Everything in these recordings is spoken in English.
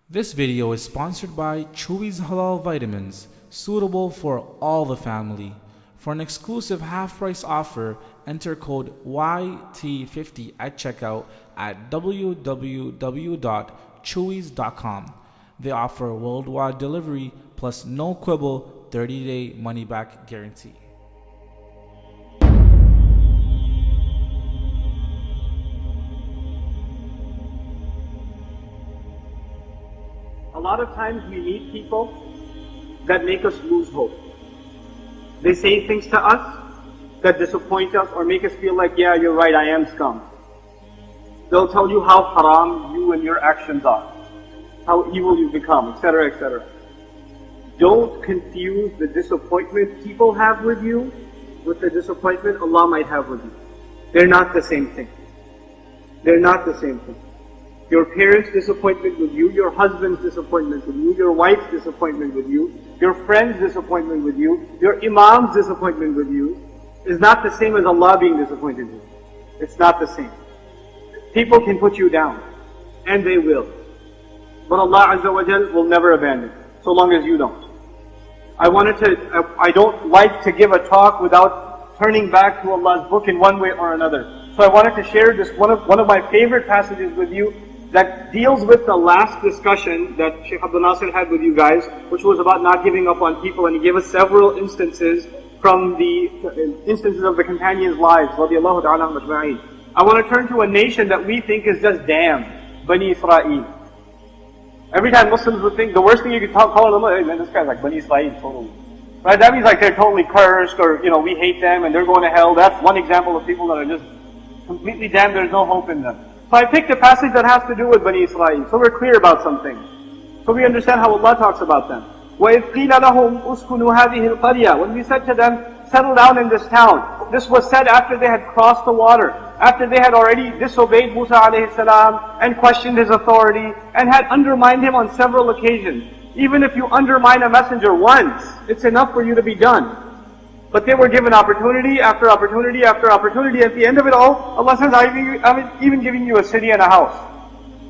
This video is sponsored by Chewy's Halal Vitamins, suitable for all the family. For an exclusive half-price offer, enter code YT50 at checkout at www.chewys.com. They offer worldwide delivery plus no quibble 30-day money-back guarantee. A lot of times we meet people that make us lose hope. They say things to us that disappoint us or make us feel like, yeah, you're right, I am scum. They'll tell you how haram you and your actions are, how evil you've become, etc., etc. Don't confuse the disappointment people have with you with the disappointment Allah might have with you. They're not the same thing. They're not the same thing. Your parents' disappointment with you, your husband's disappointment with you, your wife's disappointment with you, your friend's disappointment with you, your imam's disappointment with you is not the same as Allah being disappointed with you. It's not the same. People can put you down, and they will. But Allah Azza wa Jal will never abandon, so long as you don't. I don't like to give a talk without turning back to Allah's book in one way or another. So I wanted to share this one of my favorite passages with you that deals with the last discussion that Shaykh Abdul Nasir had with you guys, which was about not giving up on people, and he gave us several instances from the instances of the companions' lives, radiyallahu ta'ala majma'in. I want to turn to a nation that we think is just damn, Bani Israel. Every time Muslims would think, the worst thing you could call them, hey man, this guy's like Bani Israel, totally. Right? That means like they're totally cursed, or we hate them and they're going to hell. That's one example of people that are just completely damned, there's no hope in them. So I picked a passage that has to do with Bani Israel, so we're clear about something. So we understand how Allah talks about them. وَإِذْ قِيلَ لَهُمْ أُسْكُنُوا هَذِهِ الْقَرْيَةِ When we said to them, settle down in this town. This was said after they had crossed the water, after they had already disobeyed Musa alayhi salam and questioned his authority and had undermined him on several occasions. Even if you undermine a messenger once, it's enough for you to be done. But they were given opportunity after opportunity after opportunity. At the end of it all, Allah says, I'm even giving you a city and a house.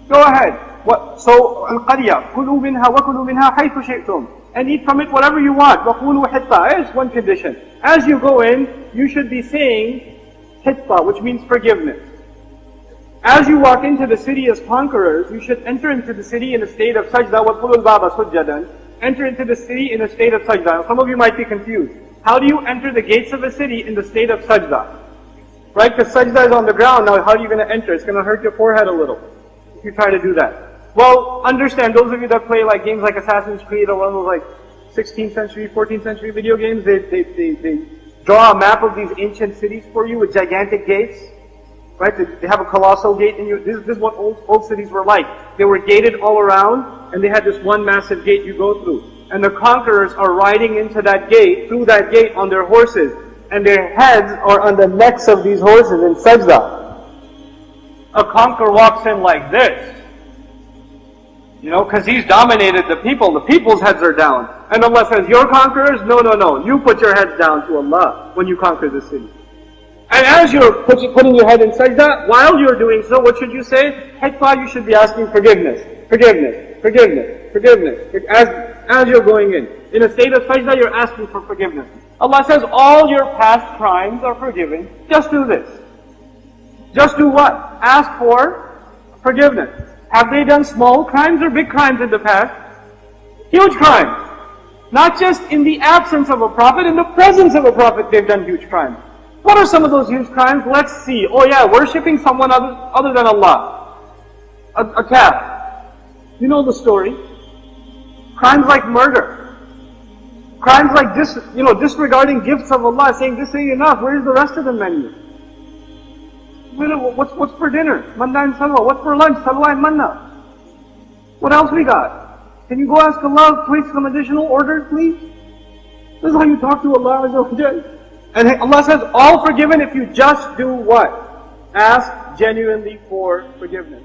Go ahead. So, الْقَرْيَةِ كُلُوا مِنْهَا وَكُلُوا مِنْهَا حَيْثُ شِئْتُمْ And eat from it whatever you want. وَقُولُوا حِطَّةً There's one condition. As you go in, you should be saying hitta, which means forgiveness. As you walk into the city as conquerors, you should enter into the city in a state of sajda. وَادْخُلُوا الْبَابَ سُجَّدًا Enter into the city in a state of sajda. Some of you might be confused. How do you enter the gates of a city in the state of sajda? Right? Because sajda is on the ground. Now how are you going to enter? It's going to hurt your forehead a little if you try to do that. Well, understand, those of you that play like games like Assassin's Creed or one of those like 16th century, 14th century video games, they draw a map of these ancient cities for you with gigantic gates. Right? They have a colossal gate in you. This is what old cities were like. They were gated all around, and they had this one massive gate you go through. And the conquerors are riding into that gate, through that gate on their horses. And their heads are on the necks of these horses in sajda. A conqueror walks in like this. Because he's dominated the people. The people's heads are down. And Allah says, you're conquerors? No. You put your heads down to Allah when you conquer the city. And as you're putting your head in sajda, while you're doing so, what should you say? Hitta, you should be asking forgiveness. Forgiveness. Forgiveness. Forgiveness. As you're going in. In a state of sajda, you're asking for forgiveness. Allah says, all your past crimes are forgiven. Just do this. Just do what? Ask for forgiveness. Have they done small crimes or big crimes in the past? Huge crimes. Not just in the absence of a prophet, in the presence of a prophet they've done huge crimes. What are some of those huge crimes? Let's see. Oh yeah, worshipping someone other than Allah. A calf. You know the story. Crimes like murder. Crimes like disregarding gifts of Allah, saying this ain't enough. Where's the rest of the menu? What's for dinner? Manna and salwa. What's for lunch? Salwa and manna. What else we got? Can you go ask Allah to place some additional orders, please? This is how you talk to Allah Azza wa Jal. And Allah says, all forgiven if you just do what? Ask genuinely for forgiveness.